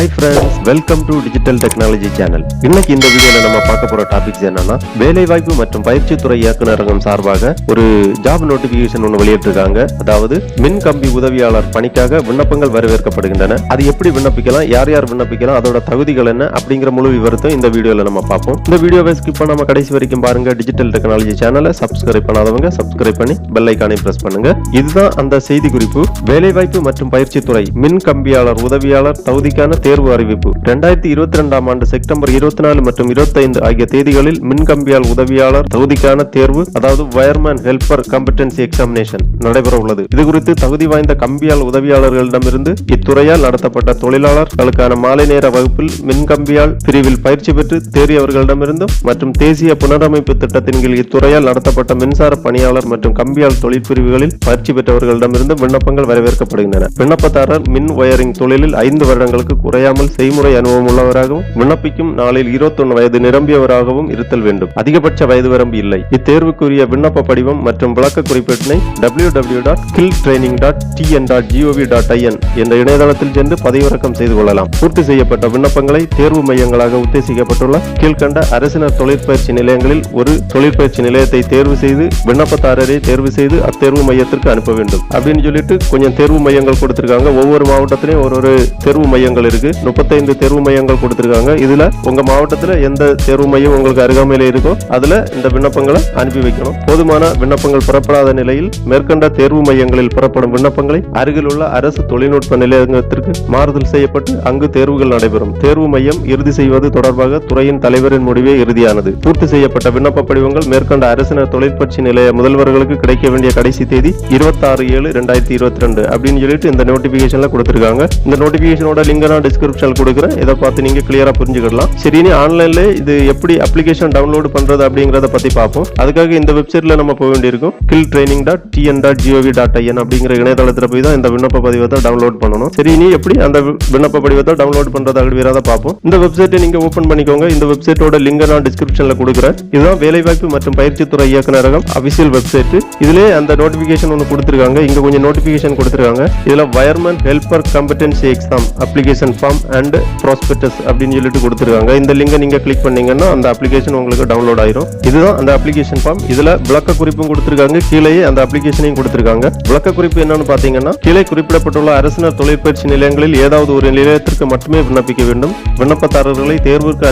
Hi friends, welcome to Digital Technology Channel. இன்னைக்கு இந்த வீடியோல நம்ம பார்க்க போற டாபிக்ஸ் என்னன்னா வேலைவாய்ப்பு மற்றும் பயிற்சி துறை இயக்குநரகம் சார்பாக ஒரு ஜாப் நோட்டிபிகேஷன் ஒன்று வெளியிட்டிருக்காங்க. அதாவது மின் கம்பி உதவியாளர் பணிக்காக விண்ணப்பங்கள் வரவேற்கப்படுகின்றன. அது எப்படி விண்ணப்பிக்கலாம், யார் யார் விண்ணப்பிக்கலாம், அதோட தகுதிகள் என்ன அப்படிங்கிற முழு விவரத்தை இந்த வீடியோல நம்ம பார்ப்போம். இந்த வீடியோவை ஸ்கிப் பண்ணாம கடைசி வரைக்கும் பாருங்க. டிஜிட்டல் டெக்னாலஜி சேனலை சப்ஸ்கிரைப் பண்ணாதவங்க சப்ஸ்கிரைப் பண்ணி பெல் ஐகானை பிரஸ் பண்ணுங்க. இதுதான் அந்த செய்தி குறிப்பு. வேலைவாய்ப்பு மற்றும் பயிற்சி துறை மின் கம்பியாளர் உதவியாளர் தகுதிக்கான தேர்வு அறிவிப்பு 2022 ஆண்டு செப்டம்பர் 24 மற்றும் 25 ஆகிய தேதிகளில் மின்கம்பியால் உதவியாளர் தகுதிக்கான தேர்வு, அதாவது வயர்மேன் ஹெல்பர் காம்படென்சி எக்ஸாமினேஷன் நடைபெற உள்ளது. இது குறித்து தகுதி வாய்ந்த கம்பியால் உதவியாளர்களிடமிருந்து இத்துறையால் நடத்தப்பட்ட தொழிலாளர்களுக்கான மாலை நேர வகுப்பில் மின்கம்பியால் பிரிவில் பயிற்சி பெற்று தேறியவர்களிடமிருந்தும் மற்றும் தேசிய புனரமைப்பு திட்டத்தின் கீழ் இத்துறையால் நடத்தப்பட்ட மின்சார பணியாளர் மற்றும் கம்பியால் தொழிற்பிரிவுகளில் பயிற்சி பெற்றவர்களிடமிருந்து விண்ணப்பங்கள் வரவேற்கப்படுகின்றன. விண்ணப்பதாரர் மின் வயரிங் தொழிலில் 5 வருடங்களுக்கு குறையாமல் செய்முறை அனுபவம் உள்ளவராகவும் விண்ணப்பிக்கும் நாளில் 21 வயது நிரம்பியவராகவும் இருத்தல் வேண்டும். அதிகபட்ச வயது வரம்பு இல்லை. இத்தேர்வுக்குரிய விண்ணப்ப படிவம் மற்றும் விளக்க குறிப்பினை www.skilltraining.tn.gov.in என்ற இணையதளத்தில் சென்று பதிவிறக்கம் செய்து கொள்ளலாம். பூர்த்தி செய்யப்பட்ட விண்ணப்பங்களை தேர்வு மையங்களாக உத்தேசிக்கப்பட்டுள்ள கீழ்கண்ட அரசினர் தொழிற்பயிற்சி நிலையங்களில் ஒரு தொழிற்பயிற்சி நிலையத்தை தேர்வு செய்து விண்ணப்பதாரரை தேர்வு செய்து அத்தேர்வு மையத்திற்கு அனுப்ப வேண்டும் அப்படின்னு சொல்லிட்டு கொஞ்சம் தேர்வு மையங்கள் கொடுத்திருக்காங்க. ஒவ்வொரு மாவட்டத்திலையும் ஒரு தேர்வு மையங்கள் இருக்கு. 35 தேர்வு மையங்கள் கொடுத்திருக்காங்க. இதுல உங்க மாவட்டத்துல எந்த தேர்வு மையம் உங்களுக்கு அருகாமையில இருக்கோ அதுல இந்த விண்ணப்பங்களை அனுப்பி வைக்கணும். போதுமான விண்ணப்பங்கள் பெறப்படாத நிலையில் மேற்கண்ட தேர்வு மையங்களில் பெறப்படும் விண்ணப்பங்களை அருகில் உள்ள அரசு தொழில்நுட்ப நிலையத்திற்கு மாறுதல் செய்யப்பட்டு அங்கு தேர்வுகள் நடைபெறும். தேர்வு மையம் இறுதி செய்வது தொடர்பாக துறையின் தலைவரின் முடிவே இறுதியானது. பூர்த்தி செய்யப்பட்ட விண்ணப்ப படிவங்கள் மேற்கண்ட அரசினர் தொழிற்பயிற்சி நிலைய முதல்வர்களுக்கு கிடைக்க வேண்டிய கடைசி தேதி 26/7/2022 அப்படின்னு சொல்லிட்டு இந்த நோட்டிபிகேஷன்ல கொடுத்திருக்காங்க. இந்த நோட்டிபிகேஷனோட லிங்க் நான் டிஸ்கிரிப்ஷன்ல கொடுக்குறேன். இதை பார்த்து நீங்க கிளியரா புரிஞ்சுக்கலாம். சரி, ஆன்லைன்ல இது எப்படி அப்ளிகேஷன் டவுன்லோட் பண்றது அப்படிங்கறத பத்தி பார்ப்போம். அதுக்காக இந்த வெப்சைட்ல நம்ம போக வேண்டியிருக்கும். skilltraining.tn.gov.in அப்படிங்கிற இணையதளத்துல போய் தான் இந்த விண்ணப்ப படிவத்தை டவுன்லோட் பண்ணணும். சரி, நீ எப்படி அந்த விண்ணப்ப படிவத்தை டவுன்லோட் பண்றது அப்படிங்கறத பார்ப்போம். இந்த வெப்சைட்டை நீங்க ஓபன் பண்ணிக்கோங்க. இந்த வெப்சைட்டோட லிங்க் நான் டிஸ்கிரிப்ஷன்ல கொடுக்குறேன். இதுதான் வேலைவாய்ப்பு மற்றும் பயிற்சி துறை இயக்குநரகம் அபிஷியல் வெப்சைட். இதுல அந்த நோட்டிபிகேஷன் ஒன்று கொடுத்திருக்காங்க. இங்க கொஞ்சம் நோட்டிபிகேஷன் கொடுத்திருக்காங்க. இதுல wireman helper competency exam application form and prospectus அப்படின்னு சொல்லிட்டு கொடுத்திருக்காங்க. இந்த லிங்கை நீங்க கிளிக் பண்ணீங்கன்னா அந்த அப்ளிகேஷன் உங்களுக்கு டவுன்லோட் ஆயிரும். இதுதான் அந்த அப்ளிகேஷன் ஃபார்ம். இதுல விளக்க குறிப்பும் கொடுத்திருக்காங்க. கீழே அந்த அப்ளிகேஷனையும் கொடுத்திருக்காங்க. விளக்க குறிப்பு என்னன்னு பாத்தீங்கன்னா, கீழே குறிப்பிடப்பட்டுள்ள அரசினர் தொழிற்பயிற்சி நிலையங்களில் ஏதாவது ஒரு நிலையத்திற்கு மட்டுமே விண்ணப்பிக்க வேண்டும். விண்ணப்பதாரர்களை தேர்வுக்கு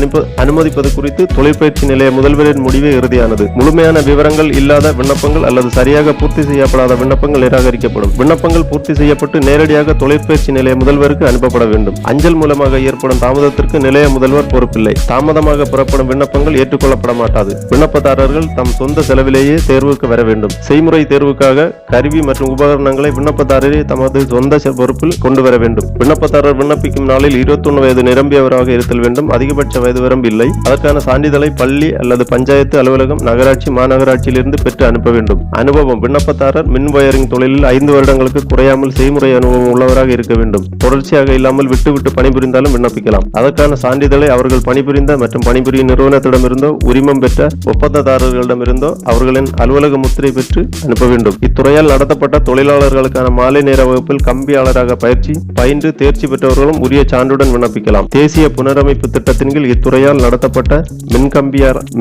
அனுமதிப்பது குறித்து தொழிற்பயிற்சி நிலைய முதல்வரின் முடிவே இறுதியானது. முழுமையான விவரங்கள் இல்லாத விண்ணப்பங்கள் அல்லது சரியாக பூர்த்தி செய்யப்படாத விண்ணப்பங்கள் நிராகரிக்கப்படும். விண்ணப்பங்கள் பூர்த்தி செய்யப்பட்டு நேரடியாக தொழிற்பயிற்சி நிலைய முதல்வருக்கு அனுப்பப்பட வேண்டும். அஞ்சல் மூலமாக ஏற்படும் தாமதத்திற்கு நிலைய முதல்வர் பொறுப்பில்லை. தாமதமாக புறப்படும் விண்ணப்பங்கள் ஏற்றுக்கொள்ளப்பட மாட்டாது. விண்ணப்பதாரர்கள் தம் சொந்த செலவிலேயே தேர்வுக்கு வர வேண்டும். செய்முறை தேர்வுக்காக கருவி மற்றும் உபகரணங்களை விண்ணப்பதாரரே தமது சொந்த பொறுப்பில் கொண்டு வர வேண்டும். விண்ணப்பதாரர் விண்ணப்பிக்கும் நாளில் 21 வயது நிரம்பியவராக இருத்தல் வேண்டும். அதிகபட்ச வயது வரம்பு இல்லை. அதற்கான சான்றிதழை பள்ளி அல்லது பஞ்சாயத்து அலுவலகம், நகராட்சி, மாநகராட்சியிலிருந்து பெற்று அனுப்ப வேண்டும். அனுபவம்: விண்ணப்பதாரர் மின் வயரிங் தொழிலில் 5 வருடங்களுக்கு குறையாமல் செய்முறை அனுபவம் உள்ளவராக இருக்க வேண்டும். தொடர்ச்சியாக இல்லாமல் விட்டு பணிபுரிந்தாலும் விண்ணப்பிக்கலாம். அதற்கான சான்றிதழை அவர்கள் பணிபுரிந்த மற்றும் பணிபுரியும் நிறுவனத்திடமிருந்தோ உரிமம் பெற்ற ஒப்பந்ததாரர்களிடமிருந்தோ அவர்களின் அலுவலக முத்திரை பெற்று அனுப்ப வேண்டும். இத்துறையால் நடத்தப்பட்ட தொழிலாளர்களுக்கான மாலை நேர வகுப்பில் கம்பியாளராக பயின்று தேர்ச்சி பெற்றவர்களும் உரிய சான்றுடன் விண்ணப்பிக்கலாம். தேசிய புனரமைப்பு திட்டத்தின் கீழ் இத்துறையால் நடத்தப்பட்ட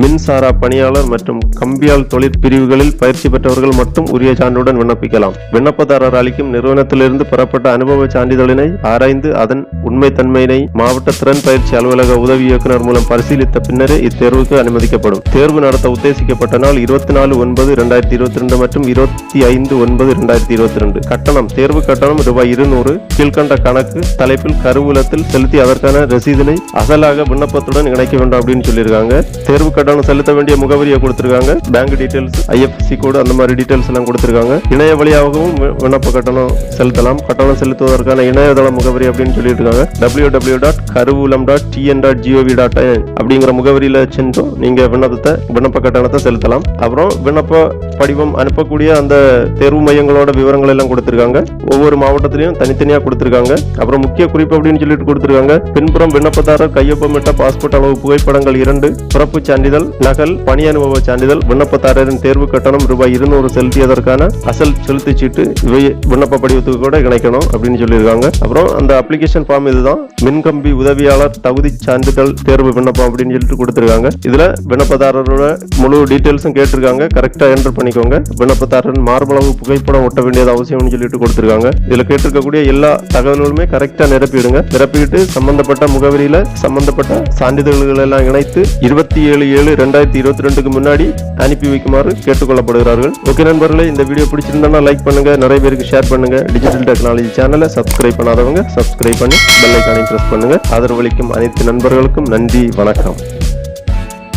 மின்சார பணியாளர் மற்றும் கம்பியால் தொழிற்பிரிவுகளில் பயிற்சி பெற்றவர்கள் மட்டும் உரிய சான்றுடன் விண்ணப்பிக்கலாம். விண்ணப்பதாரர் அளிக்கும் நிறுவனத்திலிருந்து பெறப்பட்ட அனுபவ சான்றிதழினை ஆராய்ந்து அதன் உண்மைத்தன்மையினை மாவட்ட திறன் பயிற்சி அலுவலக உதவி இயக்குனர் மூலம் பரிசீலித்த பின்னரே இத்தேர்வுக்கு அனுமதிக்கப்படும். தேர்வு நடத்த உத்தேசிக்கப்பட்ட நாள் 24/9/2022 மற்றும் 25/9/2022. கட்டணம்: தேர்வு கட்டணம் ₹200. கீழ்கண்ட கணக்கு தலைப்பில் கருவூலத்தில் செலுத்தி அதற்கான ரசீதினை அசலாக விண்ணப்பத்துடன் இணைக்க வேண்டும் அப்படின்னு சொல்லியிருக்காங்க. தேர்வு கட்டணம் செலுத்த வேண்டிய முகவரியை கொடுத்திருக்காங்க. பேங்க் டீடைல்ஸ், IFSC கோடு, அந்த மாதிரி டீடைல்ஸ் எல்லாம் கொடுத்திருக்காங்க. இணைய வழியாகவும் விண்ணப்ப கட்டணம் செலுத்தலாம். கட்டணம் செலுத்துவதற்கான இணையதள முகவரி அப்படின்னு சொல்லியிருக்காங்க. www.karvulam.tn.gov.in அப்படிங்கிற முகவரியில சென்றும் நீங்க விண்ணப்ப கட்டணத்தை செலுத்தலாம். அப்புறம் விண்ணப்ப படிவம் அனுப்பக்கூடிய அந்த தேர்வு மையங்களோட விவரங்கள் எல்லாம் கொடுத்திருக்காங்க. ஒவ்வொரு மாவட்டத்திலையும் தனித்தனியா கொடுத்திருக்காங்க. அப்புறம் முக்கிய குறிப்பு அப்படின்னு சொல்லிட்டு கொடுத்திருக்காங்க. பின்புறம் விண்ணப்பதாரர் கையொப்பமிட்ட பாஸ்போர்ட் அளவு புகைப்படங்கள் 2, பிறப்பு சான்றிதழ் நகல், பணி அனுபவ சான்றிதழ், விண்ணப்பதாரரின் தேர்வு கட்டணம் ₹200 செலுத்தியதற்கான அசல் செலுத்து சீட்டு, இவை விண்ணப்ப படிவத்துக்கு கூட இணைக்கணும் அப்படின்னு சொல்லியிருக்காங்க. அப்புறம் அந்த அப்ளிகேஷன் ஃபார்ம் இதுதான் மின்கம்பி உதவியாளர் தகுதி சான்றிதழ் தேர்வு விண்ணப்பம் அப்படின்னு சொல்லிட்டு கொடுத்திருக்காங்க. இதுல விண்ணப்பதாரரோட முழு டீடைல்ஸும் கேட்டிருக்காங்க. கரெக்டா என்டர் பண்ணிக்கோங்க. விண்ணப்பதாரன் மார்பளவு புகைப்படம் ஒட்ட வேண்டியது அவசியம்னு சொல்லிட்டு கொடுத்திருக்காங்க. இதுல கேட்டிருக்கக்கூடிய எல்லா தகவல்களுமே கரெக்டா நிரப்பிடுங்க. நிரப்பிட்டு சம்பந்தப்பட்ட முகவரியில சம்பந்தப்பட்ட சான்றிதழ்கள் எல்லாம் இணைத்து 27/7/2022 முன்னாடி அனுப்பி வைக்குமாறு கேட்டுக்கொள்ளப்படுகிறார்கள். ஓகே நண்பர்களே, இந்த வீடியோ பிடிச்சிருந்தா லைக் பண்ணுங்க, நிறைய பேருக்கு ஷேர் பண்ணுங்க. டிஜிட்டல் டெக்னாலஜி சேனலை சப்ஸ்கிரைப் பண்ணாதவங்க சப்ஸ்கிரைப் பண்ணி பெல் ஐகானை பிரஸ் பண்ணுங்க. ஆதரவளிக்கும் அனைத்து நண்பர்களுக்கும் நன்றி, வணக்கம்.